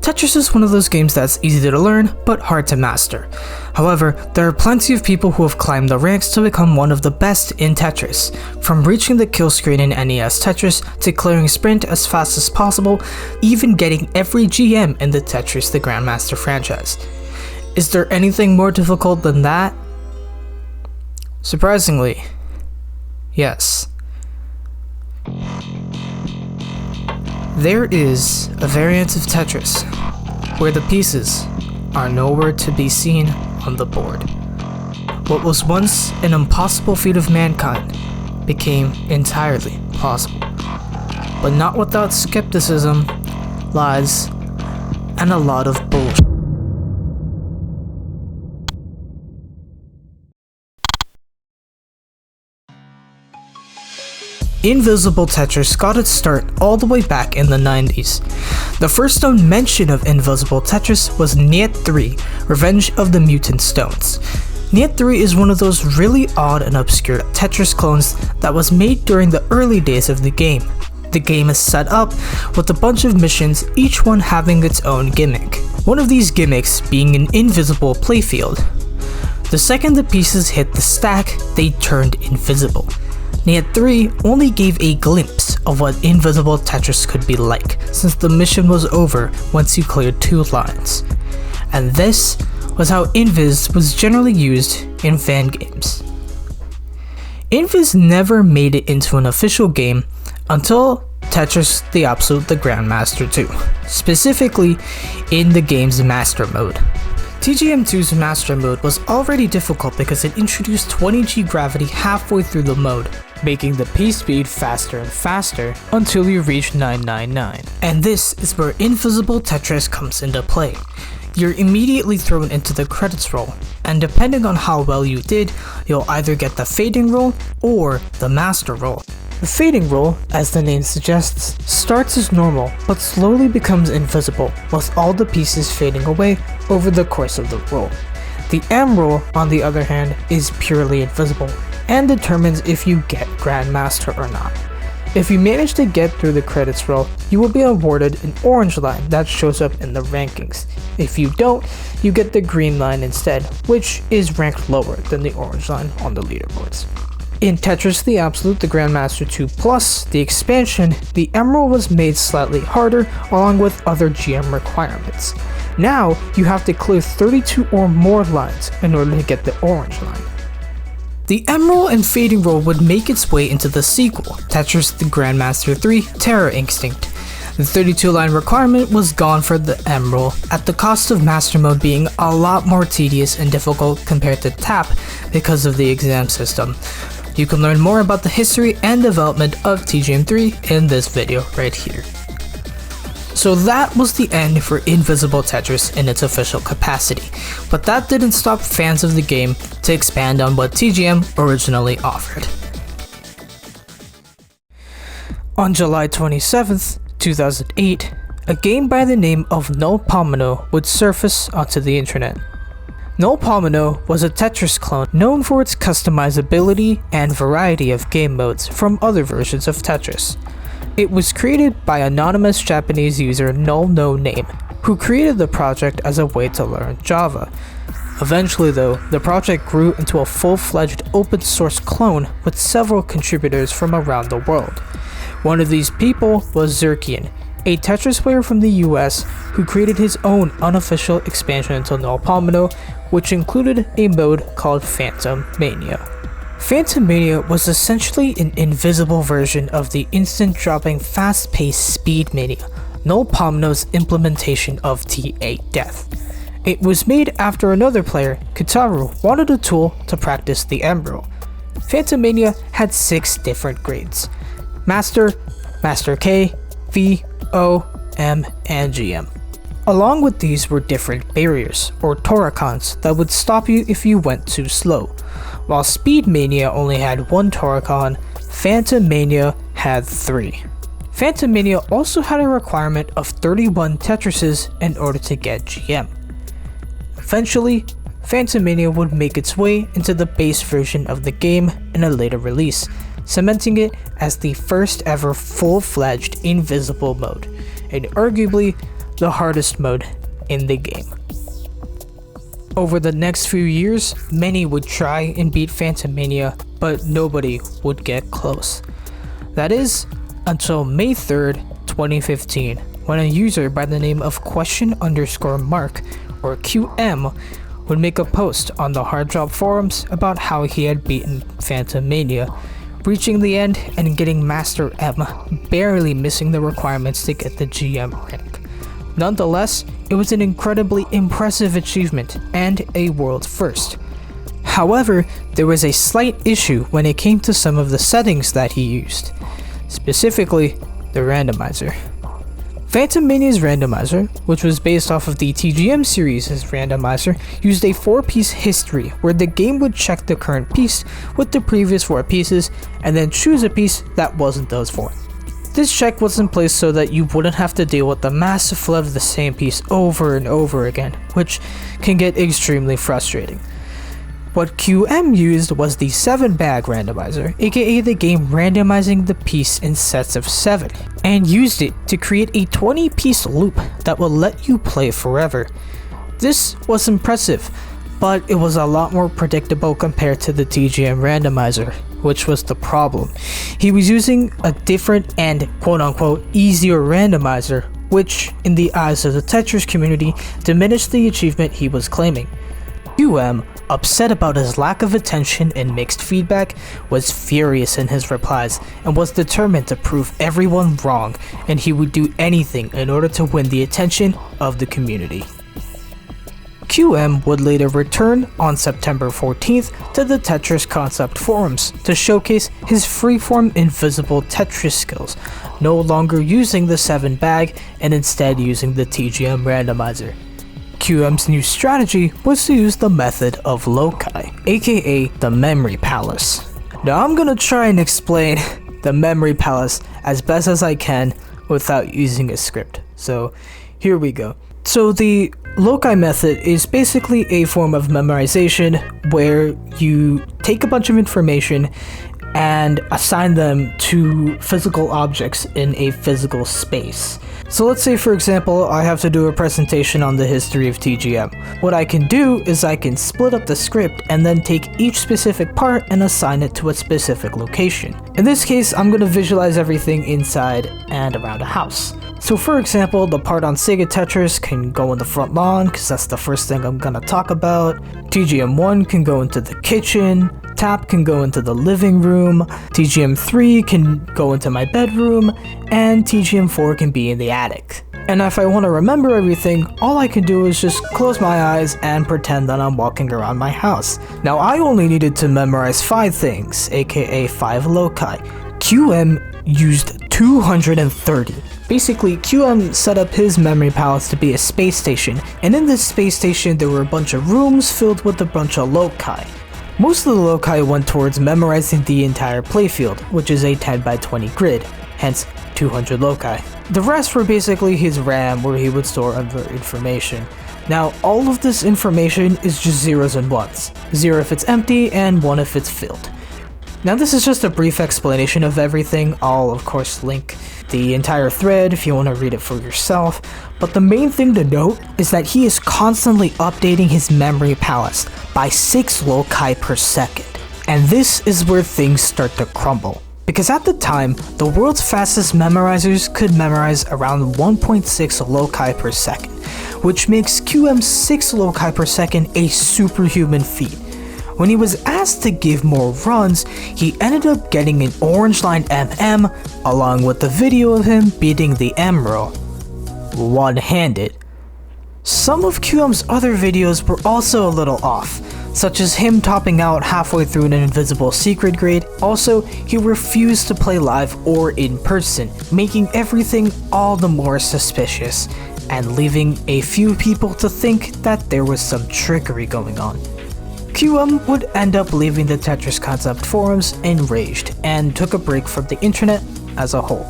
Tetris is one of those games that's easy to learn, but hard to master. However, there are plenty of people who have climbed the ranks to become one of the best in Tetris, from reaching the kill screen in NES Tetris to clearing sprint as fast as possible, even getting every GM in the Tetris the Grandmaster franchise. Is there anything more difficult than that? Surprisingly, yes. There is a variant of Tetris where the pieces are nowhere to be seen on the board. What was once an impossible feat of mankind became entirely possible, but not without skepticism, lies, and a lot of bullshit. Invisible Tetris got its start all the way back in the 90s. The first known mention of Invisible Tetris was Niet 3, Revenge of the Mutant Stones. Niet 3 is one of those really odd and obscure Tetris clones that was made during the early days of the game. The game is set up with a bunch of missions, each one having its own gimmick. One of these gimmicks being an invisible playfield. The second the pieces hit the stack, they turned invisible. Niet 3 only gave a glimpse of what Invisible Tetris could be like, since the mission was over once you cleared 2 lines. And this was how Invis was generally used in fan games. Invis never made it into an official game until Tetris the Absolute the Grandmaster 2, specifically in the game's Master Mode. TGM2's Master Mode was already difficult because it introduced 20G gravity halfway through the mode, making the piece speed faster and faster until you reach 999. And this is where Invisible Tetris comes into play. You're immediately thrown into the credits roll, and depending on how well you did, you'll either get the fading roll or the master roll. The fading roll, as the name suggests, starts as normal but slowly becomes invisible, with all the pieces fading away over the course of the roll. The M roll, on the other hand, is purely invisible and determines if you get Grandmaster or not. If you manage to get through the credits roll, you will be awarded an orange line that shows up in the rankings. If you don't, you get the green line instead, which is ranked lower than the orange line on the leaderboards. In Tetris the Absolute the Grandmaster 2 Plus, the expansion, the Emerald was made slightly harder along with other GM requirements. Now, you have to clear 32 or more lines in order to get the orange line. The Emerald and Fading Roll would make its way into the sequel, Tetris the Grandmaster 3 Terror Instinct. The 32 line requirement was gone for the Emerald, at the cost of Master Mode being a lot more tedious and difficult compared to TAP because of the exam system. You can learn more about the history and development of TGM3 in this video right here. So that was the end for Invisible Tetris in its official capacity, but that didn't stop fans of the game to expand on what TGM originally offered. On July 27th, 2008, a game by the name of nullpomino would surface onto the internet. Nullpomino was a Tetris clone known for its customizability and variety of game modes from other versions of Tetris. It was created by anonymous Japanese user nullnoname, who created the project as a way to learn Java. Eventually though, the project grew into a full-fledged open source clone with several contributors from around the world. One of these people was Zerkian, a Tetris player from the US who created his own unofficial expansion to nullpomino, which included a mode called Phantom Mania. Phantom Mania was essentially an invisible version of the instant-dropping fast-paced Speed Mania, nullpomino's implementation of TA Death. It was made after another player, Kitaru, wanted a tool to practice the Emerald. Phantom Mania had 6 different grades: Master, Master K, V, O, M, and GM. Along with these were different barriers, or Toracons, that would stop you if you went too slow. While Speed Mania only had 1 Toracon, Phantom Mania had 3. Phantom Mania also had a requirement of 31 Tetrises in order to get GM. Eventually, Phantom Mania would make its way into the base version of the game in a later release, cementing it as the first ever full-fledged invisible mode, and arguably the hardest mode in the game. Over the next few years, many would try and beat Phantom Mania, but nobody would get close. That is, until May 3rd, 2015, when a user by the name of question_mark, or QM, would make a post on the Hard Drop forums about how he had beaten Phantom Mania, reaching the end and getting Master M, barely missing the requirements to get the GM rank. Nonetheless, it was an incredibly impressive achievement and a world first. However, there was a slight issue when it came to some of the settings that he used, specifically the randomizer. Phantom Mania's randomizer, which was based off of the TGM series' randomizer, used a 4-piece history where the game would check the current piece with the previous 4 pieces and then choose a piece that wasn't those 4. This check was in place so that you wouldn't have to deal with the massive flood of the same piece over and over again, which can get extremely frustrating. What QM used was the 7-bag randomizer, aka the game randomizing the piece in sets of 7, and used it to create a 20-piece loop that will let you play forever. This was impressive, but it was a lot more predictable compared to the TGM randomizer, which was the problem. He was using a different and quote-unquote easier randomizer, which, in the eyes of the Tetris community, diminished the achievement he was claiming. QM, upset about his lack of attention and mixed feedback, was furious in his replies and was determined to prove everyone wrong, and he would do anything in order to win the attention of the community. QM would later return on September 14th to the Tetris Concept forums to showcase his freeform invisible Tetris skills, no longer using the 7-bag and instead using the TGM randomizer. QM's new strategy was to use the method of loci, aka the memory palace. Now I'm gonna try and explain the memory palace as best as I can without using a script, so here we go. So the loci method is basically a form of memorization where you take a bunch of information and assign them to physical objects in a physical space. So let's say, for example, I have to do a presentation on the history of TGM. What I can do is I can split up the script and then take each specific part and assign it to a specific location. In this case, I'm going to visualize everything inside and around a house. So for example, the part on Sega Tetris can go in the front lawn, because that's the first thing I'm gonna talk about. TGM1 can go into the kitchen, Tap can go into the living room, TGM3 can go into my bedroom, and TGM4 can be in the attic. And if I want to remember everything, all I can do is just close my eyes and pretend that I'm walking around my house. Now I only needed to memorize 5 things, aka 5 loci. QM used 230. Basically, QM set up his memory palace to be a space station, and in this space station there were a bunch of rooms filled with a bunch of loci. Most of the loci went towards memorizing the entire playfield, which is a 10 by 20 grid, hence 200 loci. The rest were basically his RAM where he would store other information. Now, all of this information is just zeros and ones. 0 if it's empty and 1 if it's filled. Now this is just a brief explanation of everything. I'll of course link the entire thread if you want to read it for yourself, but the main thing to note is that he is constantly updating his memory palace by 6 loci per second. And this is where things start to crumble. Because at the time, the world's fastest memorizers could memorize around 1.6 loci per second, which makes QM's 6 loci per second a superhuman feat. When he was asked to give more runs, he ended up getting an orange line MM along with the video of him beating the M row one-handed. Some of QM's other videos were also a little off, such as him topping out halfway through an invisible secret grade. Also, he refused to play live or in person, making everything all the more suspicious, and leaving a few people to think that there was some trickery going on. QM would end up leaving the Tetris Concept forums enraged and took a break from the internet as a whole.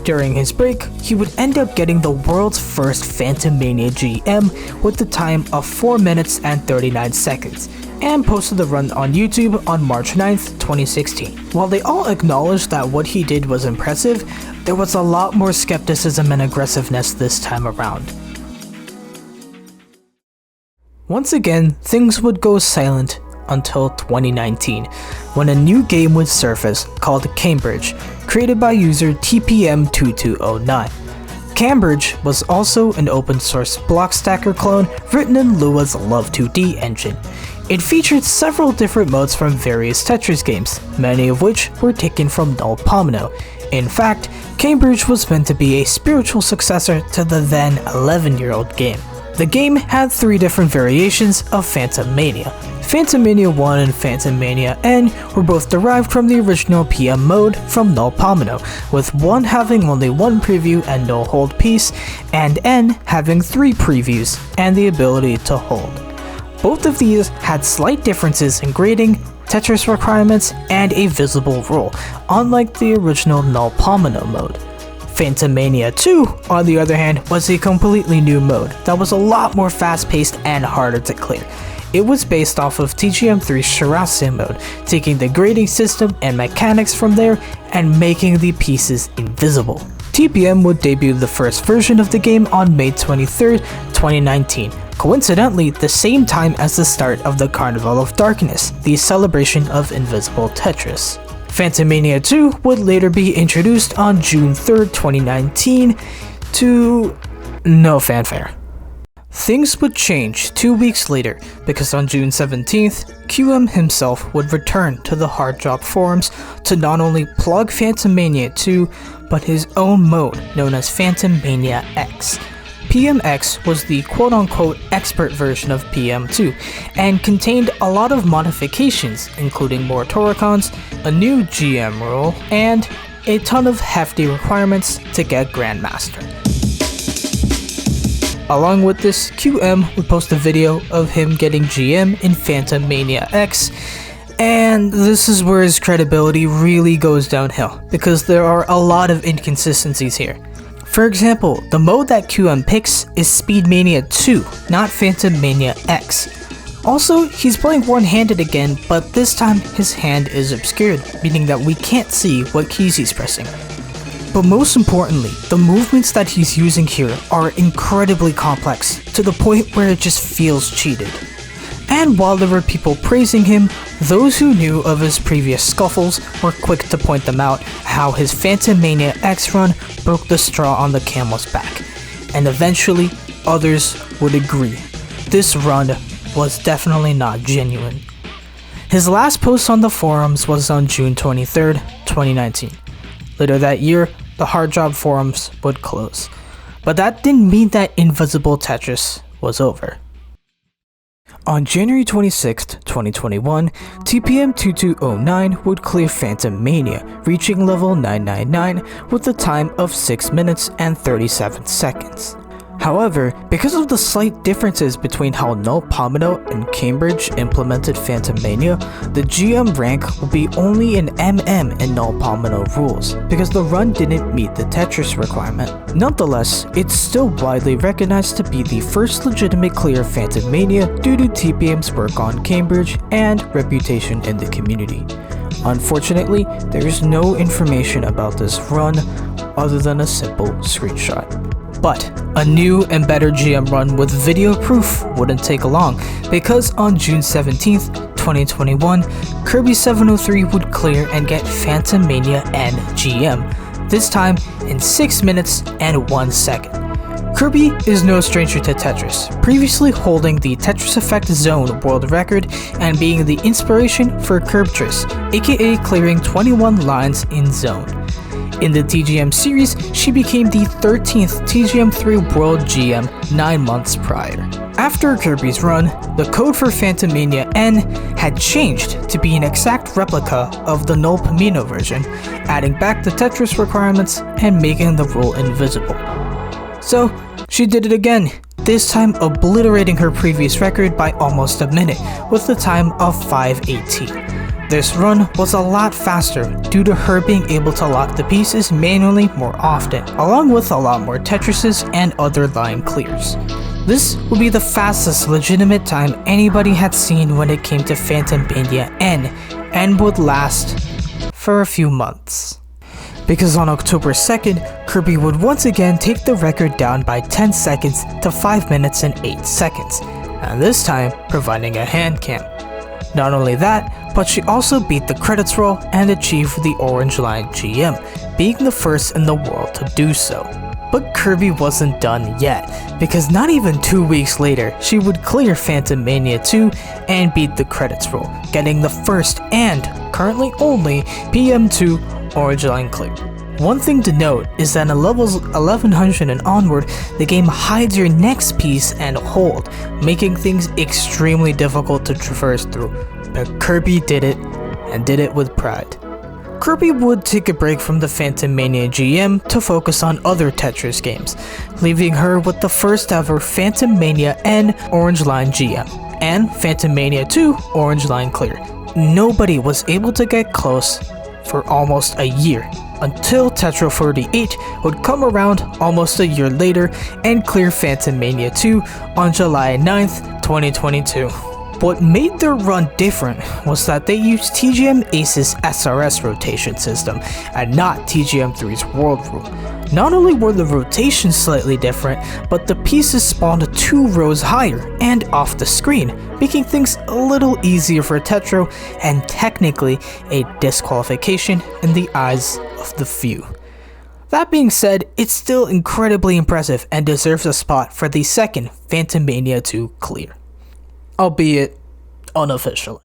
During his break, he would end up getting the world's first Phantom Mania GM with the time of 4 minutes and 39 seconds, and posted the run on YouTube on March 9th, 2016. While they all acknowledged that what he did was impressive, there was a lot more skepticism and aggressiveness this time around. Once again, things would go silent until 2019, when a new game would surface called Cambridge, created by user TPM2209. Cambridge was also an open source block stacker clone written in Lua's Love2D engine. It featured several different modes from various Tetris games, many of which were taken from nullpomino. In fact, Cambridge was meant to be a spiritual successor to the then 11-year-old game. The game had 3 different variations of Phantom Mania. Phantom Mania 1 and Phantom Mania N were both derived from the original PM mode from nullpomino, with 1 having only 1 preview and no hold piece, and N having 3 previews and the ability to hold. Both of these had slight differences in grading, Tetris requirements, and a visible rule, unlike the original nullpomino mode. Phantom Mania 2, on the other hand, was a completely new mode that was a lot more fast-paced and harder to clear. It was based off of TGM3's Shirase mode, taking the grading system and mechanics from there and making the pieces invisible. TPM would debut the first version of the game on May 23rd, 2019, coincidentally the same time as the start of the Carnival of Darkness, the celebration of Invisible Tetris. Phantom Mania 2 would later be introduced on June 3rd, 2019 to no fanfare. Things would change 2 weeks later because on June 17th, QM himself would return to the Hard Drop forums to not only plug Phantom Mania 2, but his own mode known as Phantom Mania X. PMX was the quote-unquote expert version of PM2 and contained a lot of modifications, including more Toricons, a new GM rule, and a ton of hefty requirements to get Grandmaster. Along with this, QM would post a video of him getting GM in Phantom Mania X, and this is where his credibility really goes downhill, because there are a lot of inconsistencies here. For example, the mode that QM picks is Speed Mania 2, not Phantom Mania X. Also, he's playing one-handed again, but this time his hand is obscured, meaning that we can't see what keys he's pressing. But most importantly, the movements that he's using here are incredibly complex, to the point where it just feels cheated. And while there were people praising him, those who knew of his previous scuffles were quick to point them out how his Phantom Mania X run broke the straw on the camel's back, and eventually others would agree. This run was definitely not genuine. His last post on the forums was on June 23rd, 2019. Later that year, the Hard Job forums would close. But that didn't mean that Invisible Tetris was over. On January 26, 2021, TPM2209 would clear Phantom Mania, reaching level 999 with a time of 6 minutes and 37 seconds. However, because of the slight differences between how nullpomino and Cambridge implemented Phantom Mania, the GM rank will be only an MM in nullpomino rules, because the run didn't meet the Tetris requirement. Nonetheless, it's still widely recognized to be the first legitimate clear of Phantom Mania due to TPM's work on Cambridge and reputation in the community. Unfortunately, there is no information about this run other than a simple screenshot. But a new and better GM run with video proof wouldn't take long, because on June 17th, 2021, Kirby 703 would clear and get Phantom Mania N GM, this time in 6 minutes and 1 second. Kirby is no stranger to Tetris, previously holding the Tetris Effect Zone world record and being the inspiration for Curbtris, aka clearing 21 lines in Zone. In the TGM series, she became the 13th TGM3 World GM 9 months prior. After Kirby's run, the code for Phantom Mania N had changed to be an exact replica of the nullpomino version, adding back the Tetris requirements and making the rule invisible. So, she did it again, this time obliterating her previous record by almost a minute, with a time of 5:18. This run was a lot faster due to her being able to lock the pieces manually more often, along with a lot more Tetrises and other line clears. This would be the fastest legitimate time anybody had seen when it came to Phantom Mania N, and would last for a few months. Because on October 2nd, Kirby would once again take the record down by 10 seconds to 5 minutes and 8 seconds, and this time providing a hand cam. Not only that, but she also beat the credits roll and achieved the Orange Line GM, being the first in the world to do so. But Kirby wasn't done yet, because not even 2 weeks later, she would clear Phantom Mania 2 and beat the credits roll, getting the first and currently only PM2 Orange Line clear. One thing to note is that in levels 1100 and onward, the game hides your next piece and hold, making things extremely difficult to traverse through, but Kirby did it, and did it with pride. Kirby would take a break from the Phantom Mania GM to focus on other Tetris games, leaving her with the first ever Phantom Mania N Orange Line GM, and Phantom Mania 2 Orange Line clear. Nobody was able to get close for almost a year, until Tetro 48 would come around almost a year later and clear Phantom Mania 2 on July 9th, 2022. What made their run different was that they used TGM Ace's SRS rotation system and not TGM3's World Rule. Not only were the rotations slightly different, but the pieces spawned 2 rows higher and off the screen, making things a little easier for Tetro and technically a disqualification in the eyes of the few. That being said, it's still incredibly impressive and deserves a spot for the second Phantom Mania 2 clear, albeit unofficially.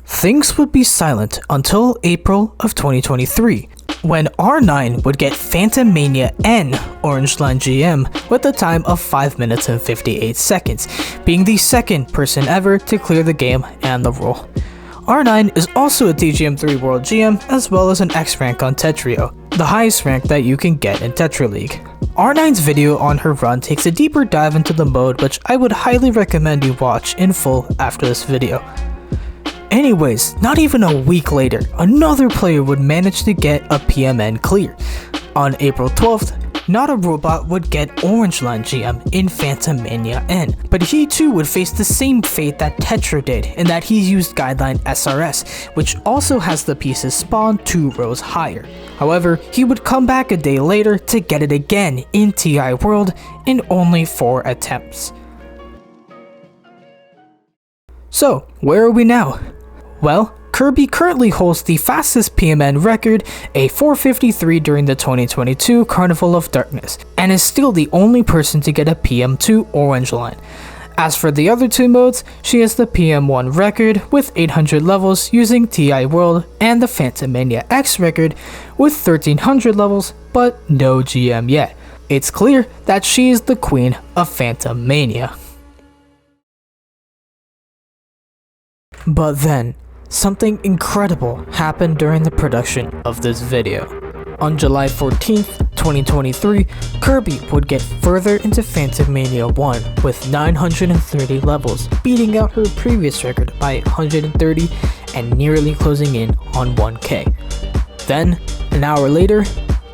Things would be silent until April of 2023, when R9 would get Phantom Mania N Orange Line GM with a time of 5 minutes and 58 seconds, being the second person ever to clear the game and the rule. R9 is also a TGM3 World GM as well as an X rank on Tetrio, the highest rank that you can get in Tetra League. R9's video on her run takes a deeper dive into the mode, which I would highly recommend you watch in full after this video. Anyways, not even a week later, another player would manage to get a PMN clear. On April 12th, Not a Robot would get Orange Line GM in Phantom Mania N, but he too would face the same fate that Tetra did in that he used Guideline SRS, which also has the pieces spawn 2 rows higher. However, he would come back a day later to get it again in TI World in only 4 attempts. So, where are we now? Well, Kirby currently holds the fastest PMN record, a 4:53 during the 2022 Carnival of Darkness, and is still the only person to get a PM2 Orange Line. As for the other 2 modes, she has the PM1 record with 800 levels using TI World and the Phantom Mania X record with 1300 levels, but no GM yet. It's clear that she is the queen of Phantom Mania. But then, something incredible happened during the production of this video. On July 14th, 2023, Kirby would get further into Phantom Mania 1 with 930 levels, beating out her previous record by 130 and nearly closing in on 1k. Then, an hour later,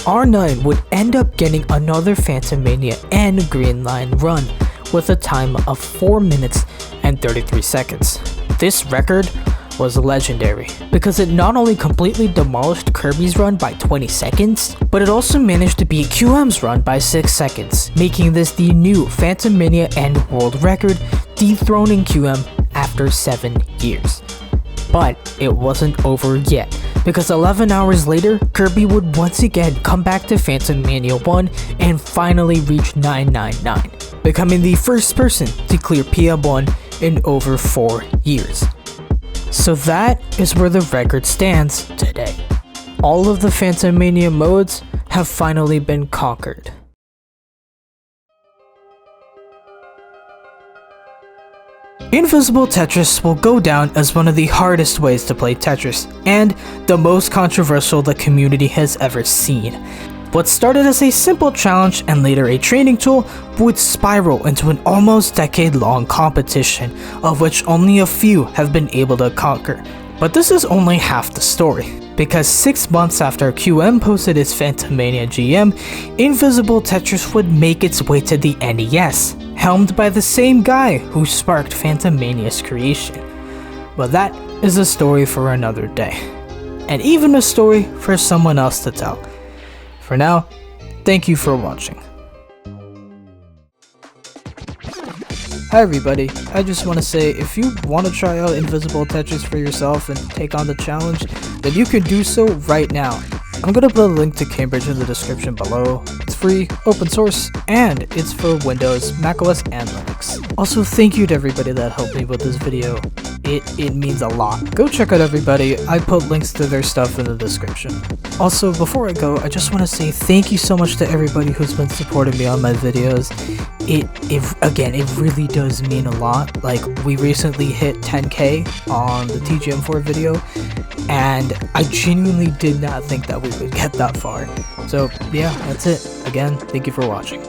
R9 would end up getting another Phantom Mania and Green Line run with a time of 4 minutes and 33 seconds. This record was legendary because it not only completely demolished Kirby's run by 20 seconds, but it also managed to beat QM's run by 6 seconds, making this the new Phantom Mania and world record, dethroning QM after 7 years. But it wasn't over yet, because 11 hours later, Kirby would once again come back to Phantom Mania 1 and finally reach 999, becoming the first person to clear PM1 in over 4 years. So that is where the record stands today. All of the Phantom Mania modes have finally been conquered. Invisible Tetris will go down as one of the hardest ways to play Tetris, and the most controversial the community has ever seen. What started as a simple challenge and later a training tool would spiral into an almost decade-long competition, of which only a few have been able to conquer. But this is only half the story, because 6 months after QM posted his Phantom Mania GM, Invisible Tetris would make its way to the NES, helmed by the same guy who sparked Phantom Mania's creation. But that is a story for another day, and even a story for someone else to tell. For now, thank you for watching. Hi everybody, I just want to say if you want to try out Invisible Tetris for yourself and take on the challenge, then you can do so right now. I'm gonna put a link to Cambridge in the description below. It's free, open source, and it's for Windows, macOS, and Linux. Also, thank you to everybody that helped me with this video. It means a lot. Go check out everybody. I put links to their stuff in the description. Also, before I go, I just want to say thank you so much to everybody who's been supporting me on my videos. It really does mean a lot. Like, we recently hit 10k on the TGM4 video, and I genuinely did not think that we would get that far. So yeah, that's it. Again, thank you for watching.